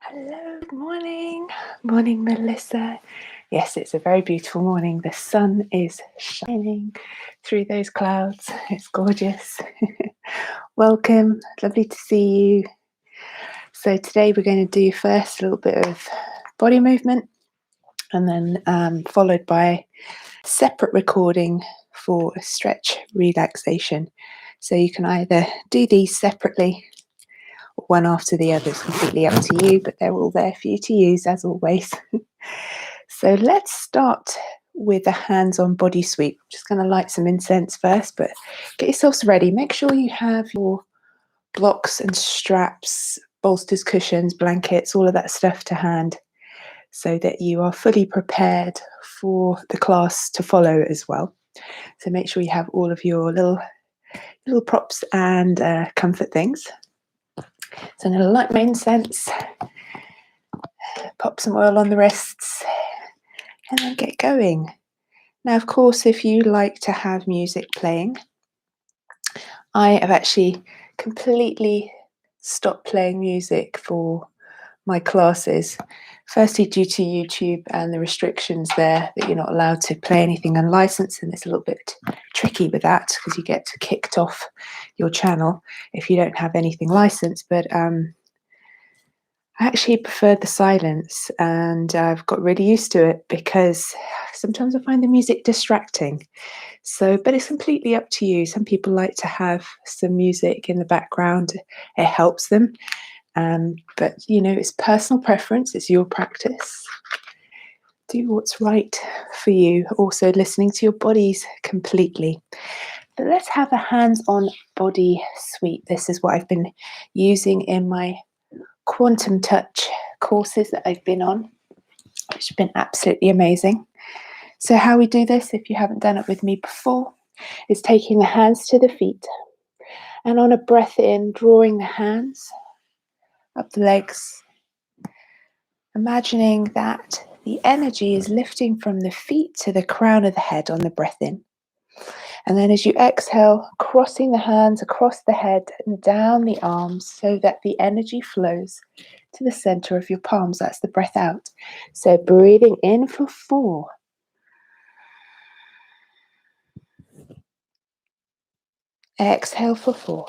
Hello, good morning. Morning, Melissa. Yes, it's a very beautiful morning. The sun is shining through those clouds. It's gorgeous. Welcome. Lovely to see you. So today we're going to do first a little bit of body movement and then followed by separate recording for a stretch relaxation. So you can either do these separately, one after the other. Is completely up to you, but they're all there for you to use as always. So let's start with a hands-on body sweep. I'm just going to light some incense first, but get yourselves ready. Make sure you have your blocks and straps, bolsters, cushions, blankets, all of that stuff to hand so that you are fully prepared for the class to follow as well. So make sure you have all of your little props and comfort things. So I'm going to light my incense, pop some oil on the wrists, and then get going. Now, of course, if you like to have music playing, I have actually completely stopped playing music for my classes. Firstly, due to YouTube and the restrictions there that you're not allowed to play anything unlicensed, and it's a little bit tricky with that because you get kicked off your channel if you don't have anything licensed. But I actually prefer the silence, and I've got really used to it because sometimes I find the music distracting. So, but it's completely up to you. Some people like to have some music in the background. It helps them. But, it's personal preference. It's your practice. Do what's right for you. Also listening to your bodies completely. But let's have a hands-on body sweep. This is what I've been using in my quantum touch courses that I've been on, which have been absolutely amazing. So how we do this, if you haven't done it with me before, is taking the hands to the feet, and on a breath in, drawing the hands up the legs, imagining that the energy is lifting from the feet to the crown of the head on the breath in. And then as you exhale, crossing the hands across the head and down the arms so that the energy flows to the center of your palms. That's the breath out. So breathing in for 4. Exhale for 4.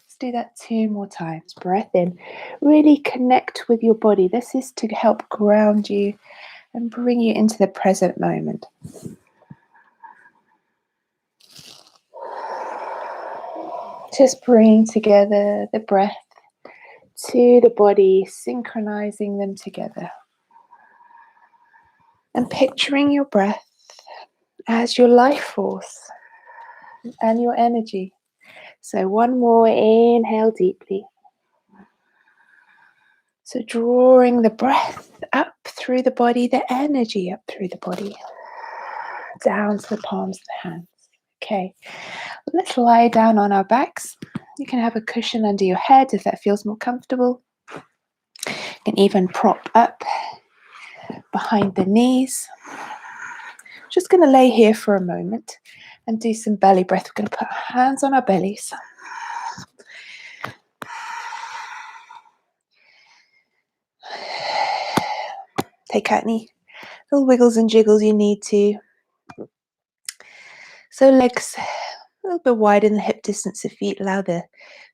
Let's do that 2 more times. Breath in. Really connect with your body. This is to help ground you and bring you into the present moment. Just bringing together the breath to the body, synchronizing them together. And picturing your breath as your life force and your energy. So one more, inhale deeply. So drawing the breath up through the body, the energy up through the body, down to the palms of the hands. Okay, let's lie down on our backs. You can have a cushion under your head if that feels more comfortable. You can even prop up behind the knees. Just going to lay here for a moment and do some belly breath. We're going to put our hands on our bellies. Take out any little wiggles and jiggles you need to. So legs a little bit wide in the hip distance of feet. Allow the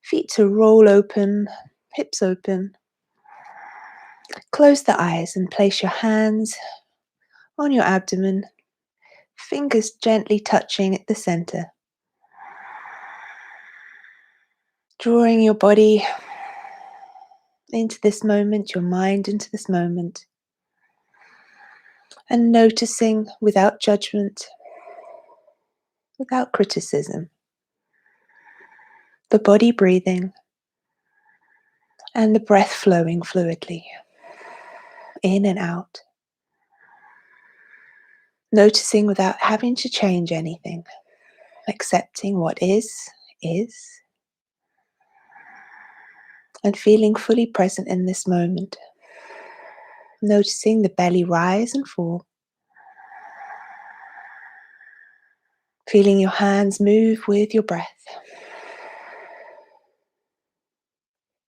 feet to roll open, hips open. Close the eyes and place your hands on your abdomen, fingers gently touching at the center. Drawing your body into this moment, your mind into this moment, and noticing without judgment, without criticism, the body breathing and the breath flowing fluidly in and out. Noticing without having to change anything, accepting what is, and feeling fully present in this moment. Noticing the belly rise and fall. Feeling your hands move with your breath.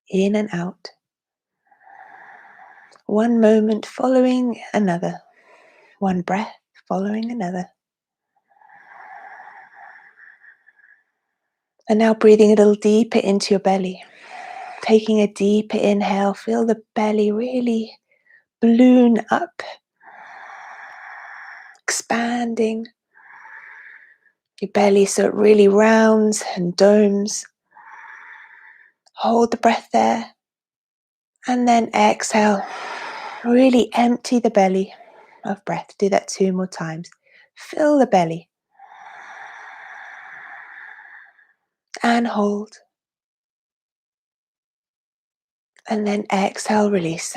in and out. One moment following another. One breath following another. And now breathing a little deeper into your belly. Taking a deeper inhale, feel the belly really balloon up, expanding your belly so it really rounds and domes. Hold the breath there, and then exhale. Really empty the belly of breath. Do that 2 more times. Fill the belly and hold, and then exhale, release.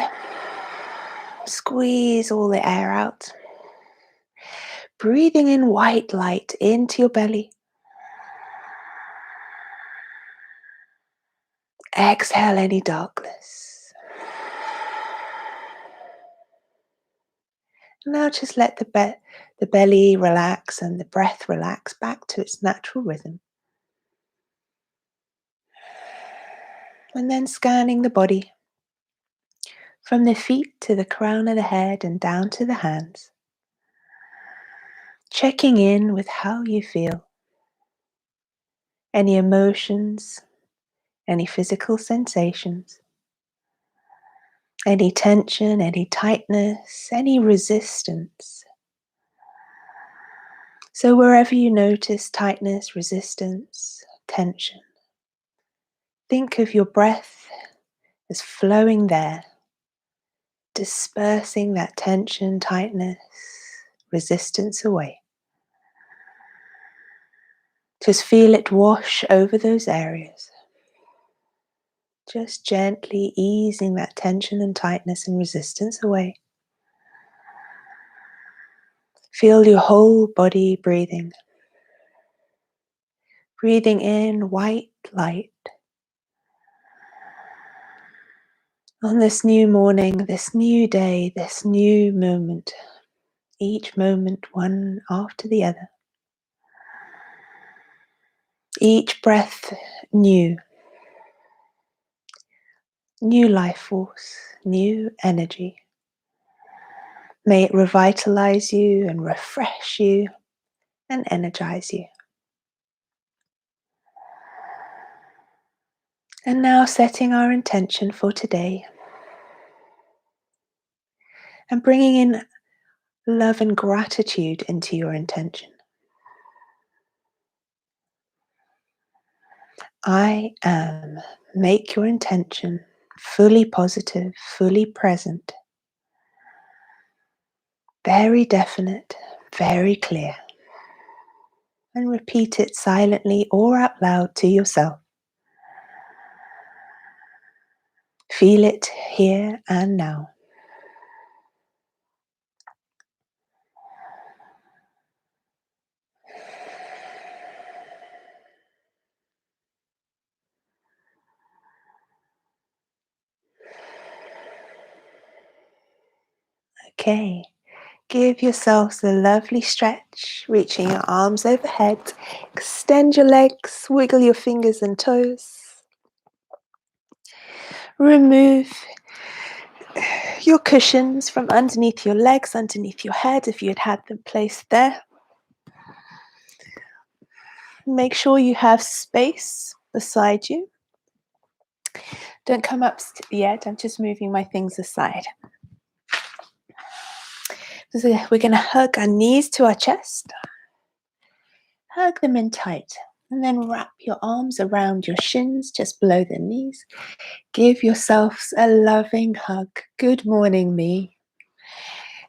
Squeeze all the air out. Breathing in white light into your belly. Exhale any darkness. Now just let the belly relax and the breath relax back to its natural rhythm. And then scanning the body from the feet to the crown of the head and down to the hands. Checking in with how you feel. Any emotions, any physical sensations, any tension, any tightness, any resistance. So wherever you notice tightness, resistance, tension, think of your breath as flowing there, dispersing that tension, tightness, resistance away. Just feel it wash over those areas. Just gently easing that tension and tightness and resistance away. Feel your whole body breathing. Breathing in white light. On this new morning, this new day, this new moment, each moment one after the other. Each breath new. New life force, new energy. May it revitalize you and refresh you and energize you. And now setting our intention for today and bringing in love and gratitude into your intention. I am. Make your intention fully positive, fully present, very definite, very clear. And repeat it silently or out loud to yourself. Feel it here and now. Okay, give yourselves a lovely stretch, reaching your arms overhead. Extend your legs, wiggle your fingers and toes. Remove your cushions from underneath your legs, underneath your head if you had them placed there. Make sure you have space beside you. Don't come up yet, I'm just moving my things aside. So we're going to hug our knees to our chest. Hug them in tight. And then wrap your arms around your shins, just below the knees. Give yourselves a loving hug. Good morning, me.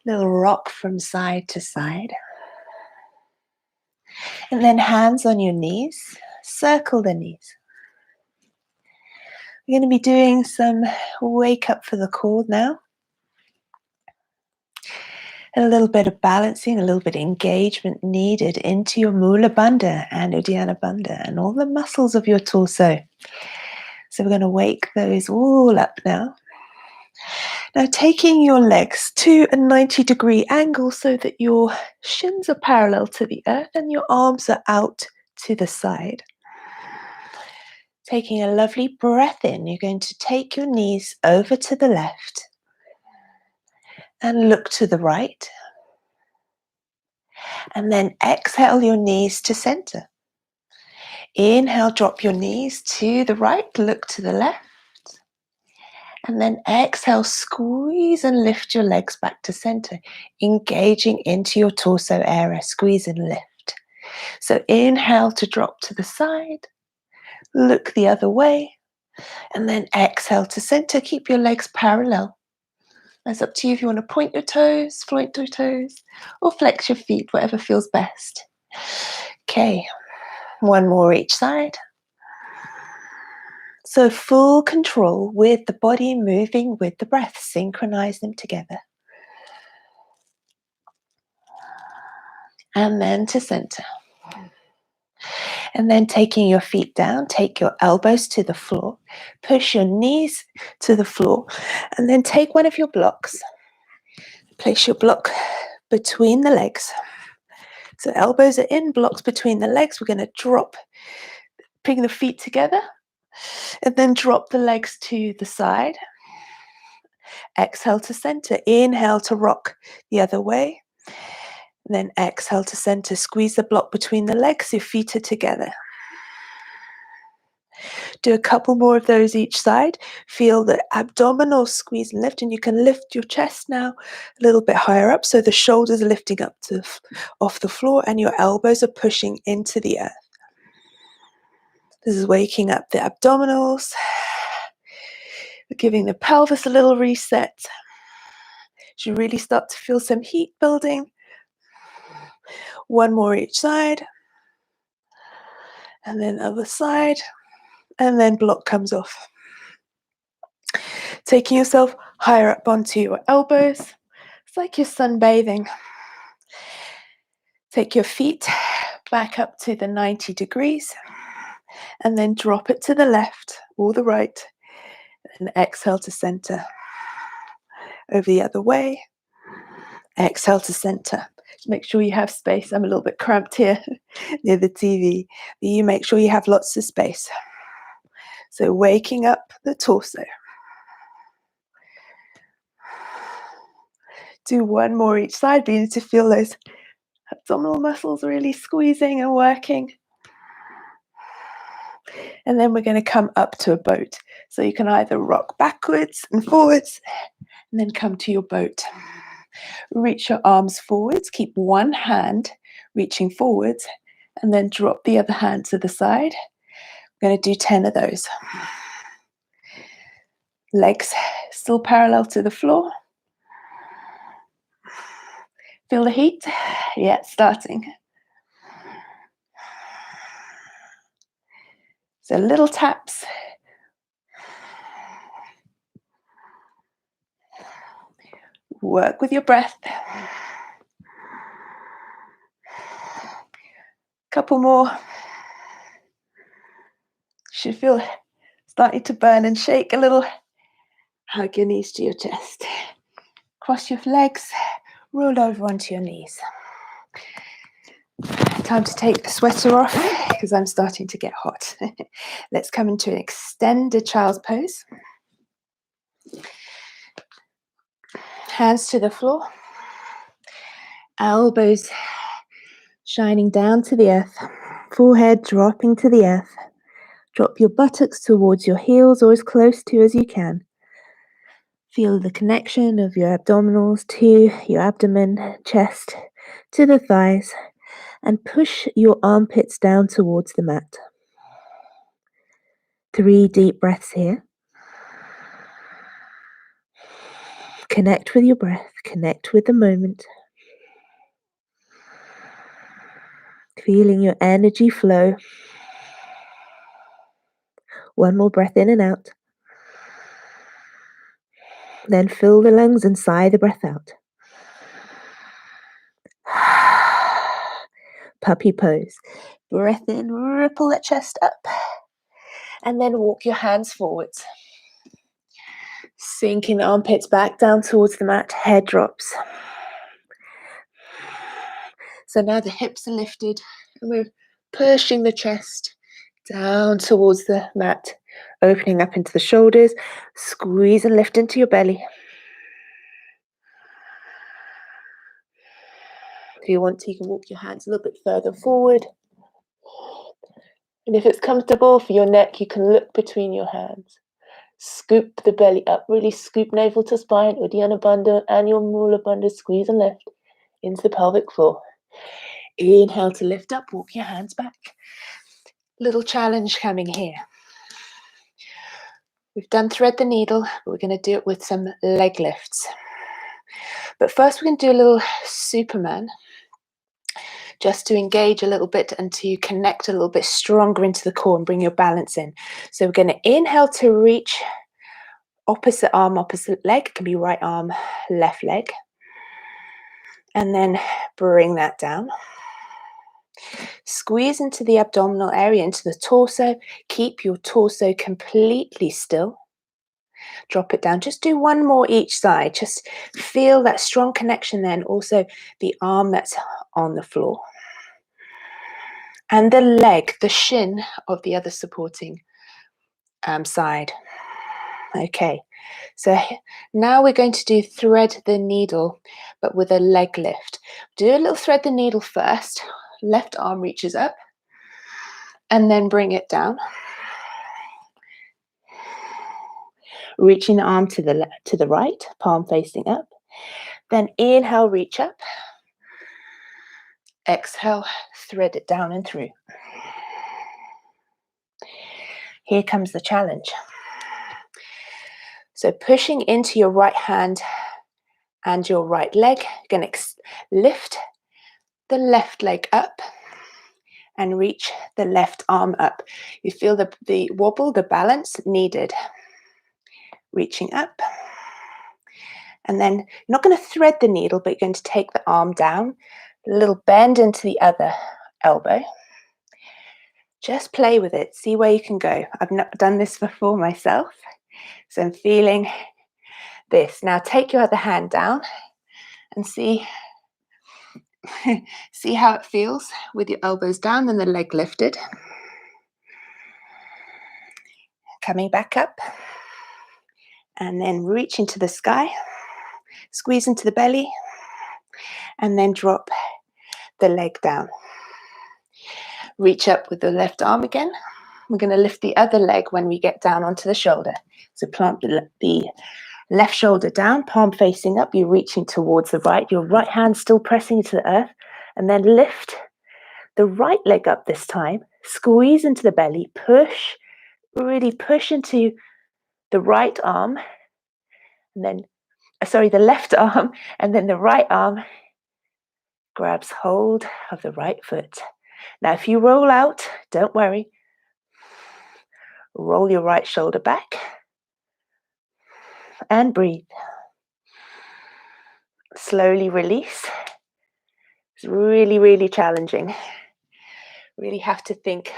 Little rock from side to side. And then hands on your knees. Circle the knees. We're going to be doing some wake up for the core now. A little bit of balancing, a little bit of engagement needed into your Mula Bandha and Uddiyana Bandha and all the muscles of your torso. So we're going to wake those all up now. Now taking your legs to a 90-degree angle so that your shins are parallel to the earth and your arms are out to the side. Taking a lovely breath in, you're going to take your knees over to the left and look to the right. And then exhale your knees to center. Inhale, drop your knees to the right, look to the left. And then exhale, squeeze and lift your legs back to center, engaging into your torso area, squeeze and lift. So inhale to drop to the side, look the other way, and then exhale to center. Keep your legs parallel. It's up to you if you want to point your toes, or flex your feet, whatever feels best. Okay, one more each side. So full control with the body moving with the breath. Synchronize them together. And then to center. And then taking your feet down, take your elbows to the floor, push your knees to the floor, and then take one of your blocks. Place your block between the legs. So elbows are in, blocks between the legs. We're going to bring the feet together, and then drop the legs to the side. Exhale to center. Inhale to rock the other way. And then exhale to center. Squeeze the block between the legs. Your feet are together. Do a couple more of those each side. Feel the abdominal squeeze and lift, and you can lift your chest now a little bit higher up, so the shoulders are lifting up off the floor and your elbows are pushing into the earth. This is waking up the abdominals, giving the pelvis a little reset. You really start to feel some heat building. One more each side, and then other side, and then block comes off. Taking yourself higher up onto your elbows. It's like you're sunbathing. Take your feet back up to the 90 degrees, and then drop it to the left or the right, and exhale to center. Over the other way. Exhale to center. Make sure you have space. I'm a little bit cramped here near the TV. But you make sure you have lots of space. So waking up the torso. Do one more each side, beginning to feel those abdominal muscles really squeezing and working. And then we're going to come up to a boat. So you can either rock backwards and forwards, and then come to your boat. Reach your arms forwards. Keep one hand reaching forwards, and then drop the other hand to the side. I'm going to do 10 of those. Legs still parallel to the floor. Feel the heat? Yeah, it's starting. So little taps. Work with your breath. Couple more. Should feel starting to burn and shake a little. Hug your knees to your chest. Cross your legs. Roll over onto your knees. Time to take the sweater off because I'm starting to get hot. Let's come into an extended child's pose. Hands to the floor. Elbows shining down to the earth. Forehead dropping to the earth. Drop your buttocks towards your heels or as close to as you can. Feel the connection of your abdominals to your abdomen, chest, to the thighs, and push your armpits down towards the mat. 3 deep breaths here. Connect with your breath, connect with the moment. Feeling your energy flow. One more breath in and out. Then fill the lungs and sigh the breath out. Puppy pose. Breath in, ripple that chest up. And then walk your hands forwards. Sinking the armpits back down towards the mat, head drops. So now the hips are lifted and we're pushing the chest Down towards the mat, opening up into the shoulders, squeeze and lift into your belly. If you want to, you can walk your hands a little bit further forward. And if it's comfortable for your neck, you can look between your hands. Scoop the belly up, really scoop navel to spine, Uddiyana Bandha and your Mula Bandha, squeeze and lift into the pelvic floor. Inhale to lift up, walk your hands back. Little challenge coming here. We've done thread the needle, but we're going to do it with some leg lifts. But first we're going to do a little Superman, just to engage a little bit and to connect a little bit stronger into the core and bring your balance in. So we're going to inhale to reach opposite arm, opposite leg. It can be right arm, left leg. And then bring that down. Squeeze into the abdominal area, into the torso. Keep your torso completely still. Drop it down. Just do one more each side. Just feel that strong connection then. Also the arm that's on the floor. And the leg, the shin of the other supporting side. Okay, so now we're going to do thread the needle, but with a leg lift. Do a little thread the needle first. Left arm reaches up, and then bring it down. Reaching the arm to the right, palm facing up. Then inhale, reach up. Exhale, thread it down and through. Here comes the challenge. So pushing into your right hand and your right leg, you're going to lift the left leg up and reach the left arm up. You feel the wobble, the balance needed. Reaching up. And then you're not going to thread the needle, but you're going to take the arm down, a little bend into the other elbow. Just play with it, see where you can go. I've not done this before myself, so I'm feeling this. Now take your other hand down and see how it feels with your elbows down and the leg lifted. Coming back up and then reach into the sky, squeeze into the belly, and then drop the leg down. Reach up with the left arm again. We're going to lift the other leg when we get down onto the shoulder. So plant the left shoulder down, palm facing up. You're reaching towards the right. Your right hand still pressing into the earth. And then lift the right leg up this time. Squeeze into the belly. Push, really push into the right arm. And then, the left arm. And then the right arm grabs hold of the right foot. Now, if you roll out, don't worry. Roll your right shoulder back and breathe. Slowly release. It's really, really challenging. Really have to think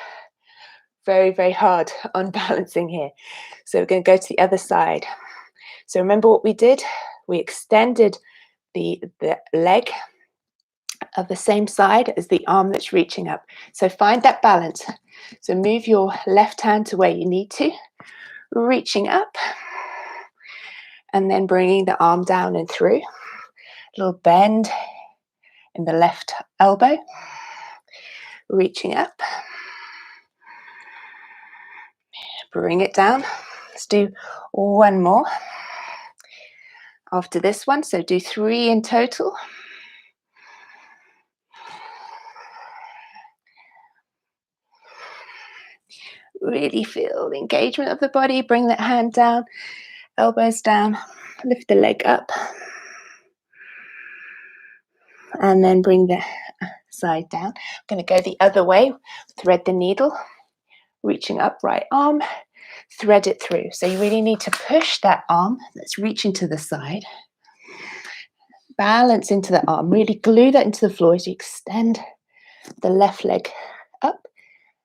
very, very hard on balancing here. So we're going to go to the other side. So remember what we did? We extended the leg of the same side as the arm that's reaching up. So find that balance. So move your left hand to where you need to, reaching up, and then bringing the arm down and through. A little bend in the left elbow, reaching up, bring it down. Let's do one more after this one, so do 3 in total. Really feel the engagement of the body. Bring that hand down, elbows down, lift the leg up, and then bring the side down. I'm going to go the other way, thread the needle, reaching up, right arm, thread it through. So you really need to push that arm that's reaching to the side, balance into the arm, really glue that into the floor as you extend the left leg up,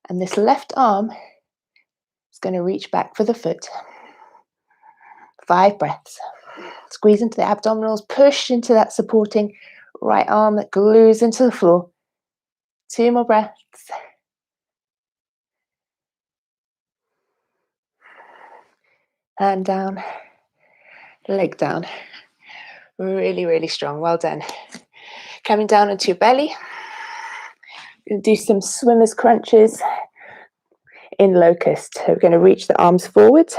and this left arm is going to reach back for the foot. 5 breaths. Squeeze into the abdominals, push into that supporting right arm that glues into the floor. 2 more breaths. and down, leg down. Really, really strong. Well done. Coming down onto your belly. We'll do some swimmer's crunches in locust. So we're going to reach the arms forward,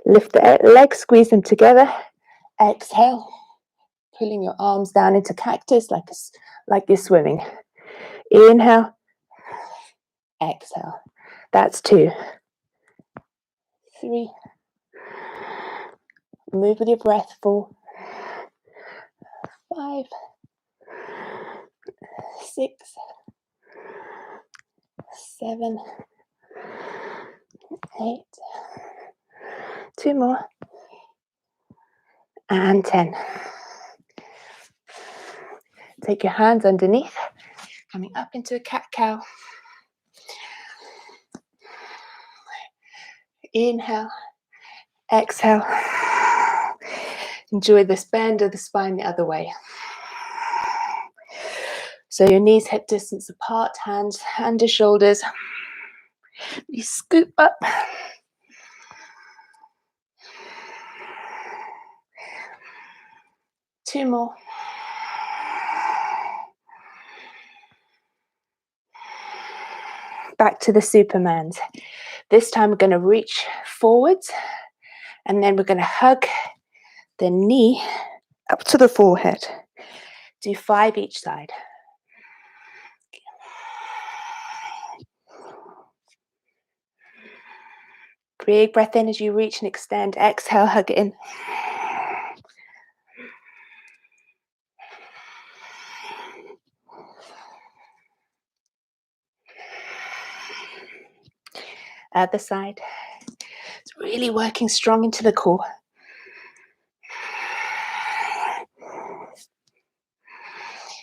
lift the legs, squeeze them together. Exhale, pulling your arms down into cactus like you're swimming. Inhale, exhale. That's 2, 3. Move with your breath. 4, 5, 6, 7, 8. 2 more. And 10. Take your hands underneath, coming up into a cat-cow. Inhale, exhale. Enjoy this bend of the spine the other way. So your knees hip distance apart, hands under shoulders. You scoop up. Two more. Back to the Supermans. This time we're going to reach forwards and then we're going to hug the knee up to the forehead. Do 5 each side. Big breath in as you reach and extend. Exhale, hug it in. Other side. It's really working strong into the core.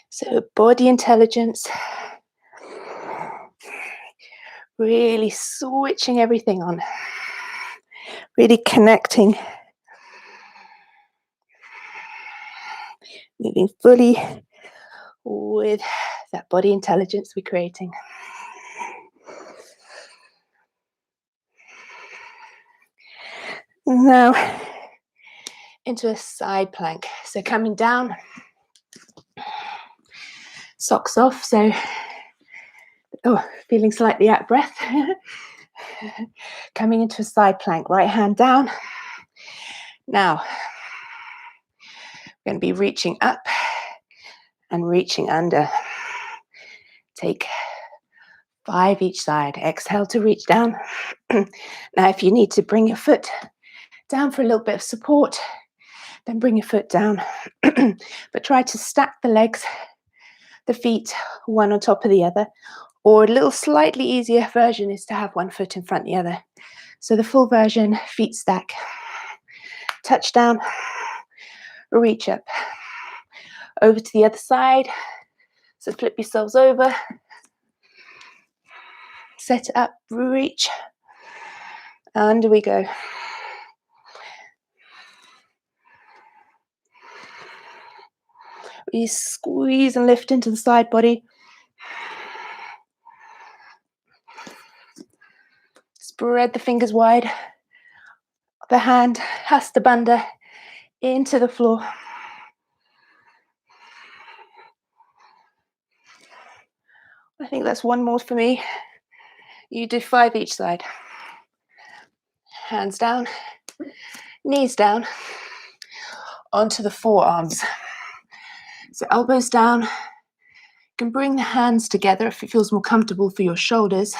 So body intelligence. Really switching everything on. Really connecting. Moving fully with that body intelligence we're creating. Now into a side plank. So coming down, socks off. So, feeling slightly out of breath. Coming into a side plank, right hand down. Now, we're going to be reaching up and reaching under. Take 5 each side. Exhale to reach down. Now, if you need to bring your foot down for a little bit of support, then bring your foot down. But try to stack the legs, the feet, one on top of the other. Or a little slightly easier version is to have one foot in front of the other. So the full version, feet stack. Touch down, reach up. Over to the other side. So flip yourselves over. Set it up, reach. Under we go. You squeeze and lift into the side body. Spread the fingers wide. The hand has to banda into the floor. I think that's one more for me. You do 5 each side. Hands down, knees down, onto the forearms. So elbows down. You can bring the hands together if it feels more comfortable for your shoulders.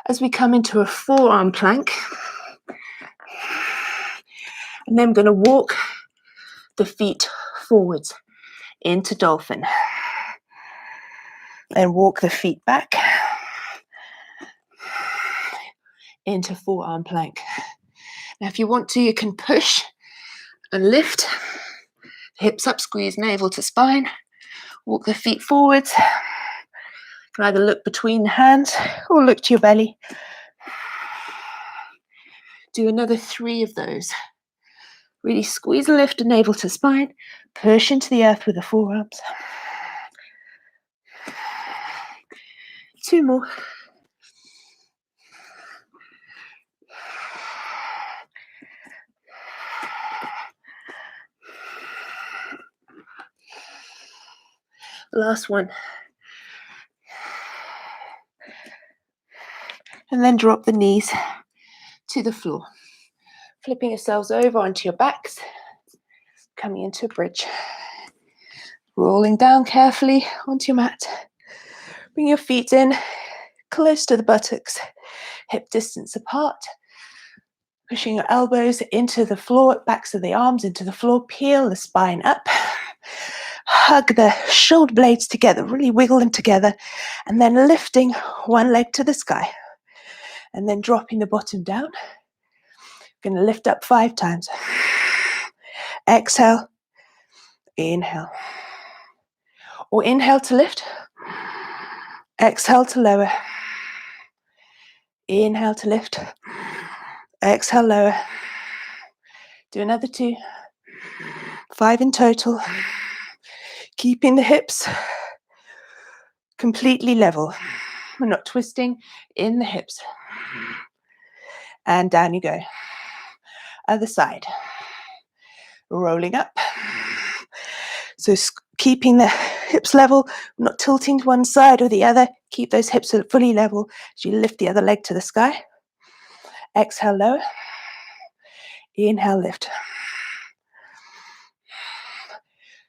As we come into a forearm plank. And then I'm going to walk the feet forwards into dolphin. Then walk the feet back into forearm plank. Now if you want to, you can push and lift. Hips up, squeeze navel to spine. Walk the feet forwards. You can either look between the hands or look to your belly. Do another 3 of those. Really squeeze and lift the navel to spine. Push into the earth with the forearms. 2 more. Last one. And then drop the knees to the floor. Flipping yourselves over onto your backs. Coming into a bridge. Rolling down carefully onto your mat. Bring your feet in close to the buttocks, hip distance apart. Pushing your elbows into the floor, backs of the arms into the floor. Peel the spine up. Hug the shoulder blades together, really wiggle them together. And then lifting one leg to the sky. And then dropping the bottom down. Going to lift up 5 times. Exhale. Inhale. Or inhale to lift. Exhale to lower. Inhale to lift. Exhale, lower. Do another 2. 5 in total. Keeping the hips completely level. We're not twisting in the hips. And down you go. Other side. Rolling up. So keeping the hips level, not tilting to one side or the other. Keep those hips fully level as you lift the other leg to the sky. Exhale, lower. Inhale, lift.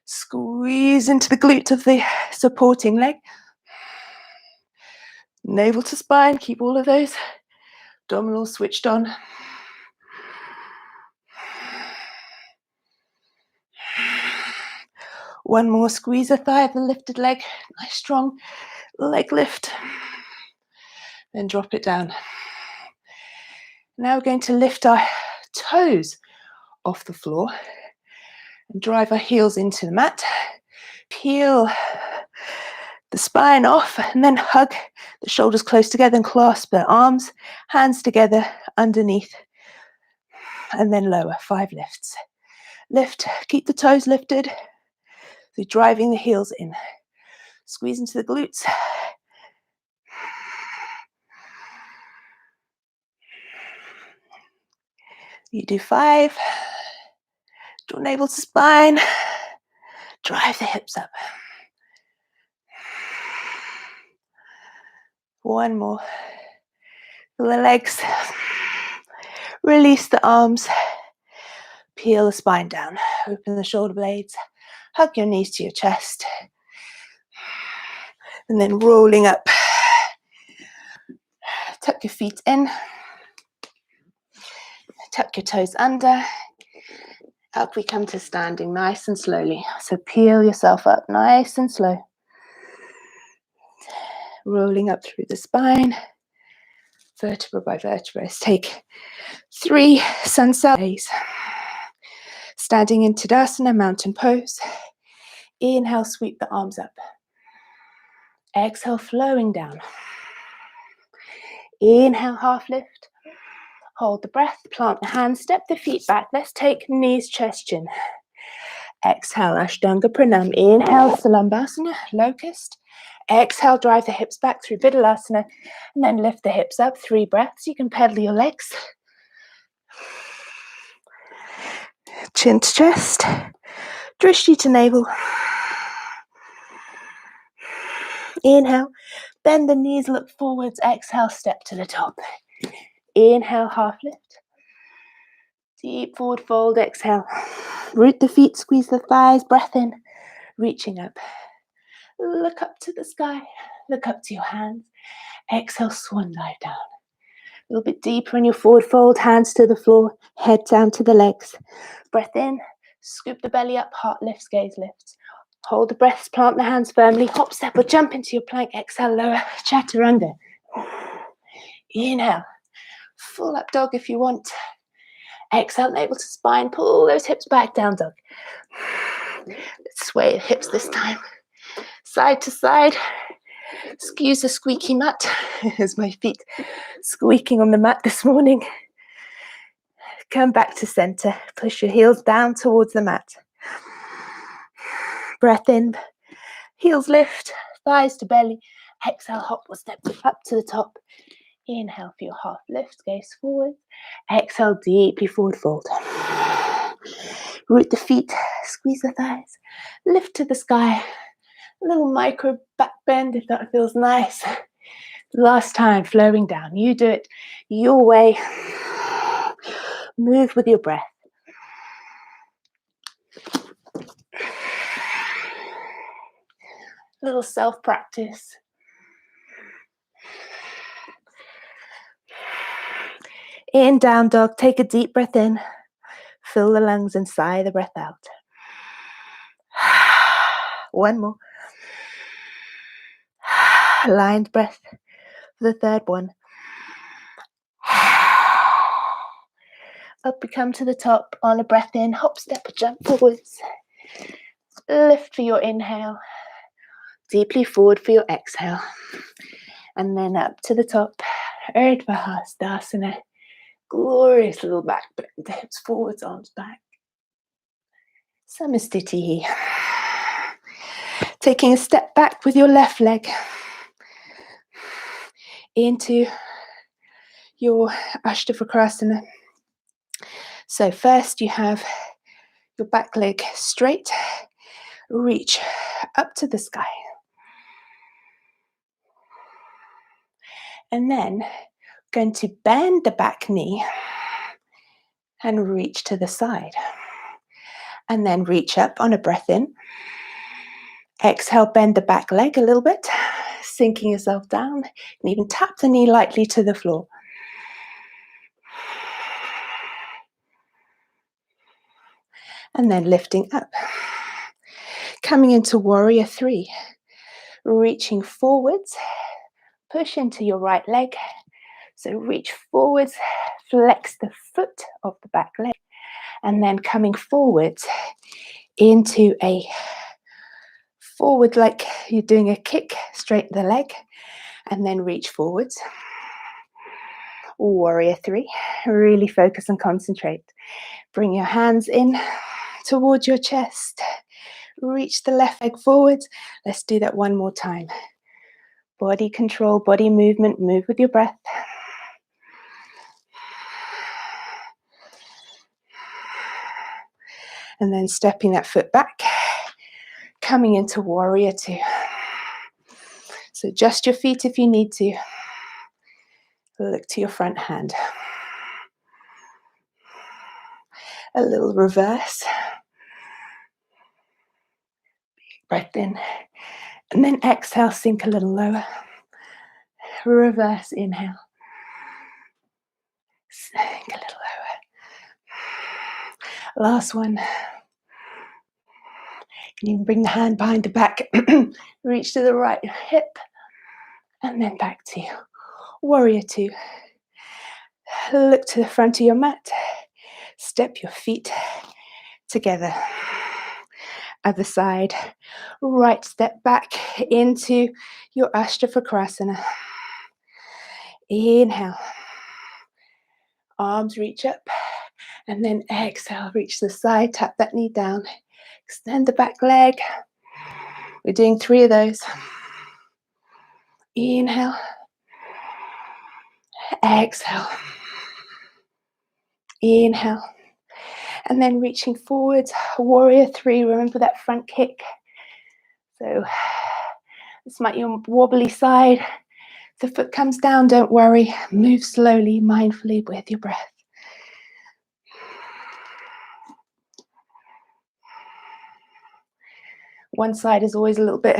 Squeeze into the glute of the supporting leg. Navel to spine, keep all of those abdominals switched on. One more, squeeze the thigh of the lifted leg. Nice strong leg lift. Then drop it down. Now we're going to lift our toes off the floor and drive our heels into the mat. Peel the spine off and then hug the shoulders close together and clasp the arms, hands together underneath, and then lower. 5 lifts. Lift, keep the toes lifted. So driving the heels in. Squeeze into the glutes. You do 5. Draw navel to spine. Drive the hips up. 1 more. Feel the legs. Release the arms. Peel the spine down. Open the shoulder blades. Hug your knees to your chest. And then rolling up. Tuck your feet in. Tuck your toes under. Up we come to standing nice and slowly. So peel yourself up nice and slow. Rolling up through the spine. Vertebra by vertebra. Let's take 3 sun salutations. Standing in Tadasana, mountain pose. Inhale, sweep the arms up. Exhale, flowing down. Inhale, half lift. Hold the breath, plant the hands, step the feet back. Let's take knees, chest, chin. Exhale, Ashtanga Pranam. Inhale, Salambhasana, locust. Exhale, drive the hips back through Vidalasana. And then lift the hips up. 3 breaths. You can pedal your legs. Chin to chest. Drishti to navel. Inhale, bend the knees, look forwards. Exhale, step to the top. Inhale, half lift. Deep forward fold, exhale. Root the feet, squeeze the thighs, breath in, reaching up. Look up to the sky, look up to your hands. Exhale, swan dive down. A little bit deeper in your forward fold, hands to the floor, head down to the legs. Breath in, scoop the belly up, heart lifts, gaze lifts. Hold the breath, plant the hands firmly, hop, step or jump into your plank. Exhale, lower, chaturanga. Inhale, full up dog if you want. Exhale, navel to spine, pull those hips back, down dog. Let's sway the hips this time. Side to side. Excuse the squeaky mat. As my feet squeaking on the mat this morning. Come back to center. Push your heels down towards the mat. Breath in. Heels lift. Thighs to belly. Exhale, hop or step up to the top. Inhale for your half lift. Gaze forward. Exhale, deeply forward fold. Root the feet. Squeeze the thighs. Lift to the sky. A little micro back bend if that feels nice. Last time, flowing down. You do it your way. Move with your breath. Little self-practice. In down dog, take a deep breath in. Fill the lungs and sigh the breath out. One more. Lined breath for the third one. Up we come to the top on a breath in. Hop, step, jump forwards. Lift for your inhale. Deeply forward for your exhale. And then up to the top. Urdhva Hastasana. Glorious little back bend. Hips forwards, arms back. Samastiti. Taking a step back with your left leg into your Ashtavakrasana. So first you have your back leg straight, reach up to the sky. And then going to bend the back knee and reach to the side. And then reach up on a breath in. Exhale, bend the back leg a little bit, sinking yourself down, and even tap the knee lightly to the floor. And then lifting up. Coming into warrior three. Reaching forwards, push into your right leg. So reach forwards, flex the foot of the back leg, and then coming forwards into a forward like you're doing a kick, straighten the leg, and then reach forwards. Warrior three, really focus and concentrate. Bring your hands in towards your chest. Reach the left leg forwards. Let's do that one more time. Body control, body movement, move with your breath. And then stepping that foot back, coming into warrior two. So adjust your feet if you need to. Look to your front hand. A little reverse. Breath in. And then exhale, sink a little lower. Reverse inhale. Sink a little lower. Last one. You can bring the hand behind the back. Reach to the right hip. And then back to warrior two. Look to the front of your mat. Step your feet together. Other side. Right step back into your Ashtavakrasana. Inhale. Arms reach up. And then exhale, reach the side, tap that knee down. Extend the back leg. We're doing 3 of those. Inhale. Exhale. Inhale. And then reaching forwards, warrior three. Remember that front kick. So this might be your wobbly side. If the foot comes down, don't worry. Move slowly, mindfully with your breath. One side is always a little bit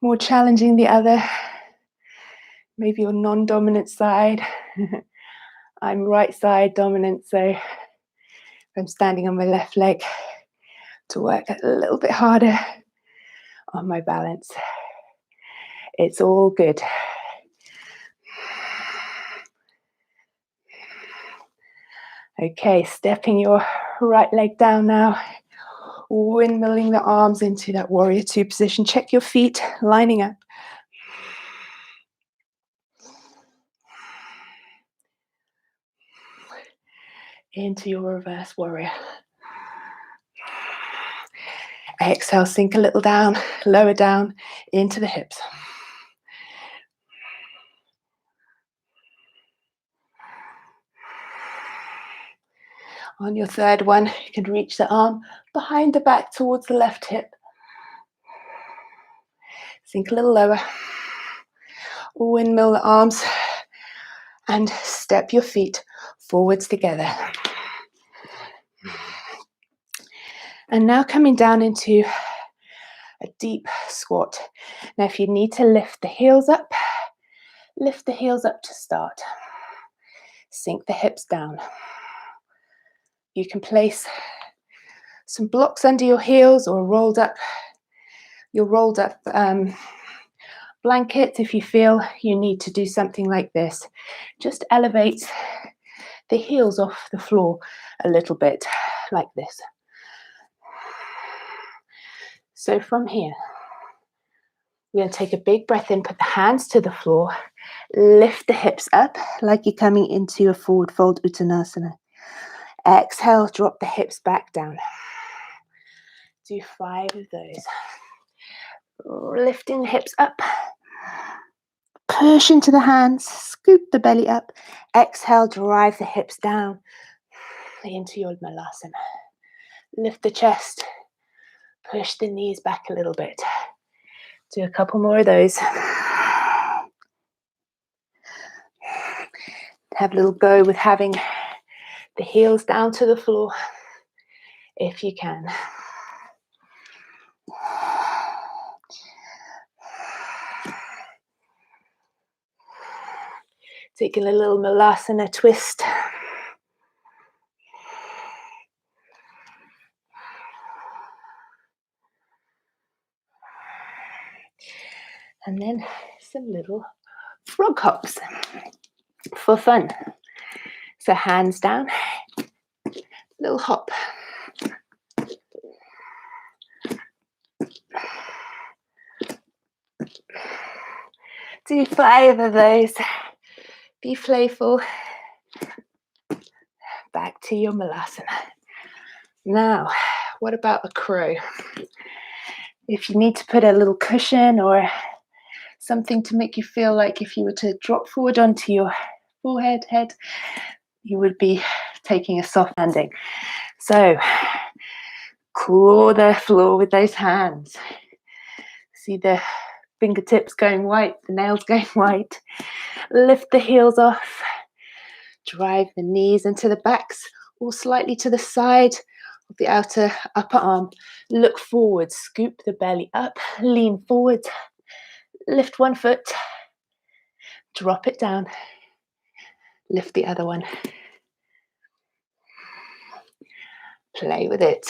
more challenging than the other. Maybe your non-dominant side. I'm right side dominant, so I'm standing on my left leg to work a little bit harder on my balance. It's all good. Okay, stepping your right leg down now. Windmilling the arms into that warrior two position. Check your feet lining up. Into your reverse warrior. Exhale, sink a little down, lower down into the hips. On your third one, you can reach the arm behind the back towards the left hip. Sink a little lower. Windmill the arms and step your feet forwards together. And now coming down into a deep squat. Now if you need to lift the heels up to start. Sink the hips down. You can place some blocks under your heels or your rolled up blanket if you feel you need to do something like this. Just elevate the heels off the floor a little bit, like this. So from here, we're going to take a big breath in, put the hands to the floor, lift the hips up like you're coming into a forward fold Uttanasana. Exhale, drop the hips back down. Do 5 of those. Lifting the hips up. Push into the hands, scoop the belly up. Exhale, drive the hips down into your Malasana. Lift the chest. Push the knees back a little bit. Do a couple more of those. Have a little go with having the heels down to the floor if you can. Taking a little Malasana twist. And then some little frog hops for fun. So hands down, little hop. Do 5 of those. Be playful. Back to your Malasana. Now, what about a crow? If you need to put a little cushion or something to make you feel like if you were to drop forward onto your head, you would be taking a soft landing. So, claw the floor with those hands. See the fingertips going white, the nails going white. Lift the heels off. Drive the knees into the backs or slightly to the side of the upper arm. Look forward, scoop the belly up, lean forward. Lift one foot, drop it down, lift the other one. Play with it.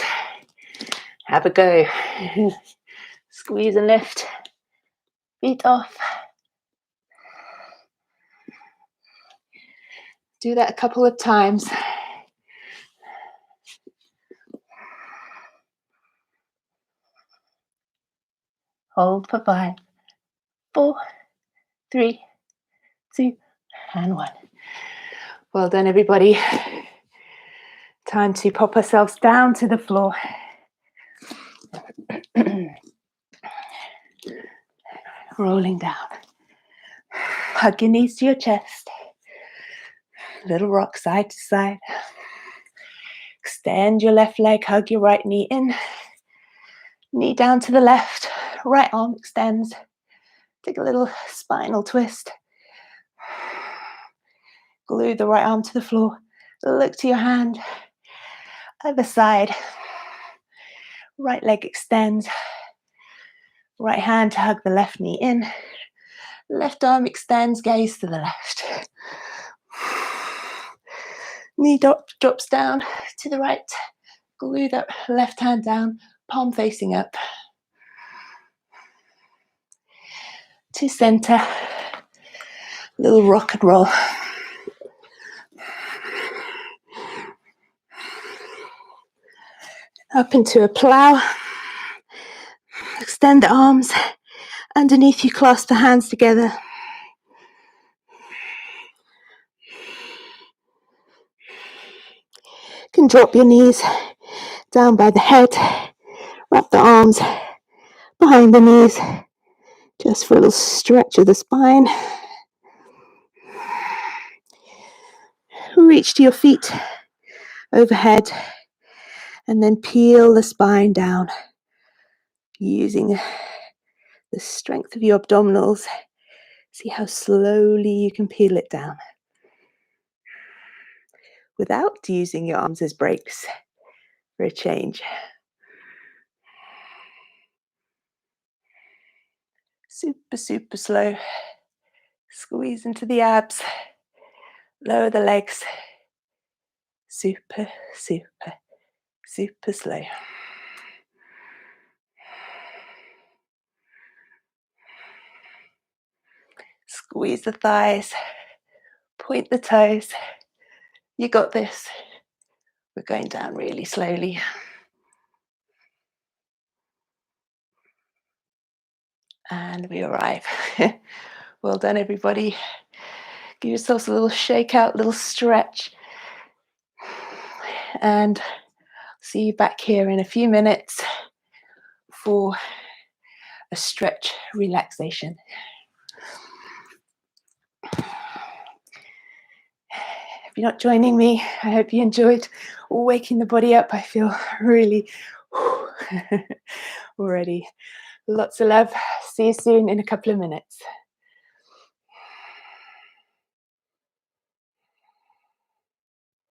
Have a go. Squeeze and lift. Feet off. Do that a couple of times. Hold for 5, 4, 3, 2, and 1. Well done, everybody. Time to pop ourselves down to the floor. Rolling down. Hug your knees to your chest. Little rock side to side. Extend your left leg, hug your right knee in. Knee down to the left. Right arm extends. Take a little spinal twist. Glue the right arm to the floor. Look to your hand. Other side. Right leg extends. Right hand to hug the left knee in. Left arm extends, gaze to the left. Knee drops down to the right. Glue that left hand down, palm facing up. To center. Little rock and roll. Up into a plow. Extend the arms. Underneath you, clasp the hands together. You can drop your knees down by the head. Wrap the arms behind the knees. Just for a little stretch of the spine. Reach to your feet overhead. And then peel the spine down. Using the strength of your abdominals. See how slowly you can peel it down without using your arms as brakes for a change. Super, super slow. Squeeze into the abs. Lower the legs. Super, super, super slow. Squeeze the thighs. Point the toes. You got this. We're going down really slowly. And we arrive. Well done, everybody. Give yourselves a little shake out, little stretch. And see you back here in a few minutes for a stretch relaxation. If you're not joining me, I hope you enjoyed waking the body up. I feel really already. Lots of love. See you soon in a couple of minutes.